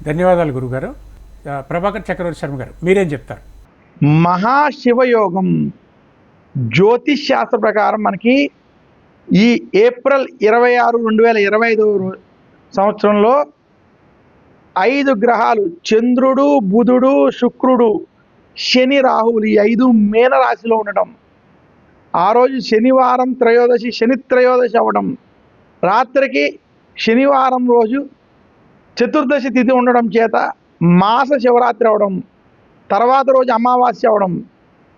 ధన్యవాదాలు గురుగారు. ప్రభాకర్ చక్రవర్తి శర్మ గారు మీరేం చెప్తారు? మహాశివయోగం జ్యోతిష్ శాస్త్ర ప్రకారం మనకి ఈ ఏప్రిల్ 26, 2025 సంవత్సరంలో 5 గ్రహాలు చంద్రుడు, బుధుడు, శుక్రుడు, శని, రాహువులు ఈ 5 మీనరాశిలో ఉండటం, ఆ రోజు శనివారం త్రయోదశి, శని త్రయోదశి అవ్వడం, రాత్రికి శనివారం రోజు చతుర్దశి తిథి ఉండడం చేత మాస శివరాత్రి అవడం, తర్వాత రోజు అమావాస్య అవడం,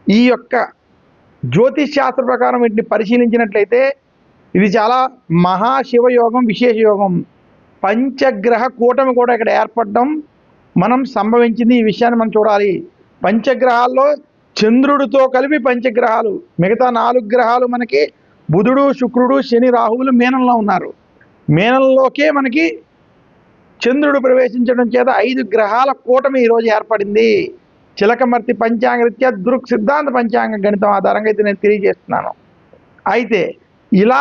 ఈ యొక్క జ్యోతిష్ శాస్త్ర ప్రకారం వీటిని పరిశీలించినట్లయితే ఇది చాలా మహాశివయోగం, విశేష యోగం. పంచగ్రహ కూటమి కూడా ఇక్కడ ఏర్పడడం మనం సంభవించింది. ఈ విషయాన్ని మనం చూడాలి. పంచగ్రహాల్లో చంద్రుడితో కలిపి పంచగ్రహాలు, మిగతా 4 గ్రహాలు మనకి బుధుడు, శుక్రుడు, శని, రాహువులు మీనంలో ఉన్నారు. మీనంలోకే మనకి చంద్రుడు ప్రవేశించడం చేత 5 గ్రహాల కూటమి ఈరోజు ఏర్పడింది. చిలకమర్తి పంచాంగరీత్యా దృక్ సిద్ధాంత పంచాంగ గణితం ఆధారంగా అయితే నేను తెలియజేస్తున్నాను. అయితే ఇలా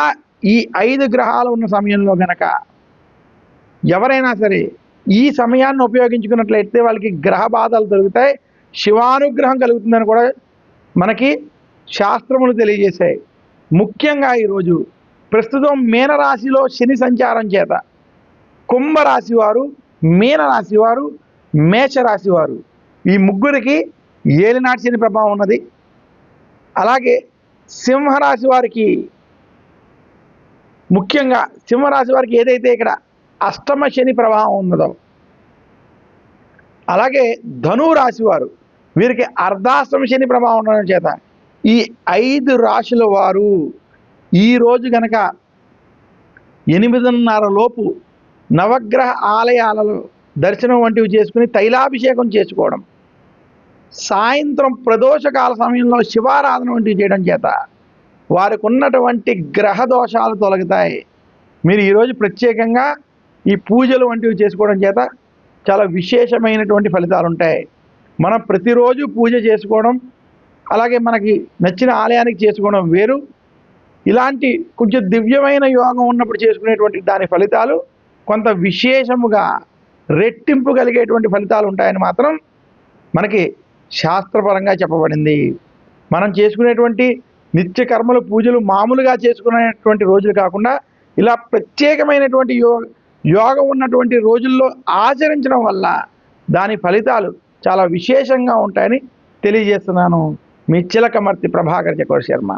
ఈ 5 గ్రహాలు ఉన్న సమయంలో గనక ఎవరైనా సరే ఈ సమయాన్ని ఉపయోగించుకున్నట్లయితే వాళ్ళకి గ్రహ బాధలు దొరుకుతాయి, శివానుగ్రహం కలుగుతుందని కూడా మనకి శాస్త్రములు తెలియజేశాయి. ముఖ్యంగా ఈరోజు ప్రస్తుతం మీనరాశిలో శని సంచారం చేత కుంభరాశి వారు, మీనరాశి వారు, మేషరాశి వారు ఈ ముగ్గురికి ఏలినాటి శని ప్రభావం ఉన్నది. అలాగే సింహరాశి వారికి, ముఖ్యంగా సింహరాశి వారికి ఏదైతే ఇక్కడ అష్టమ శని ప్రభావం ఉన్నదో, అలాగే ధనురాశి వారు వీరికి అర్ధాష్టమ శని ప్రభావం ఉండడం చేత ఈ 5 రాశుల వారు ఈరోజు గనక 8:30 లోపు నవగ్రహ ఆలయాలలో దర్శనం వంటివి చేసుకుని తైలాభిషేకం చేసుకోవడం, సాయంత్రం ప్రదోషకాల సమయంలో శివారాధన వంటివి చేయడం చేత వారికి ఉన్నటువంటి గ్రహ దోషాలు తొలగుతాయి. మీరు ఈరోజు ప్రత్యేకంగా ఈ పూజలు వంటివి చేసుకోవడం చేత చాలా విశేషమైనటువంటి ఫలితాలు ఉంటాయి. మనం ప్రతిరోజు పూజ చేసుకోవడం, అలాగే మనకి నచ్చిన ఆలయానికి చేసుకోవడం వేరు. ఇలాంటి కొంచెం దివ్యమైన యోగం ఉన్నప్పుడు చేసుకునేటువంటి దాని ఫలితాలు కొంత విశేషముగా రెట్టింపు కలిగేటువంటి ఫలితాలు ఉంటాయని మాత్రం మనకి శాస్త్రపరంగా చెప్పబడింది. మనం చేసుకునేటువంటి నిత్య కర్మలు, పూజలు మామూలుగా చేసుకునేటువంటి రోజులు కాకుండా ఇలా ప్రత్యేకమైనటువంటి యోగం ఉన్నటువంటి రోజుల్లో ఆచరించడం వల్ల దాని ఫలితాలు చాలా విశేషంగా ఉంటాయని తెలియజేస్తున్నాను. మీ చిలకమర్తి ప్రభాకర్ చక్రవర్తి శర్మ.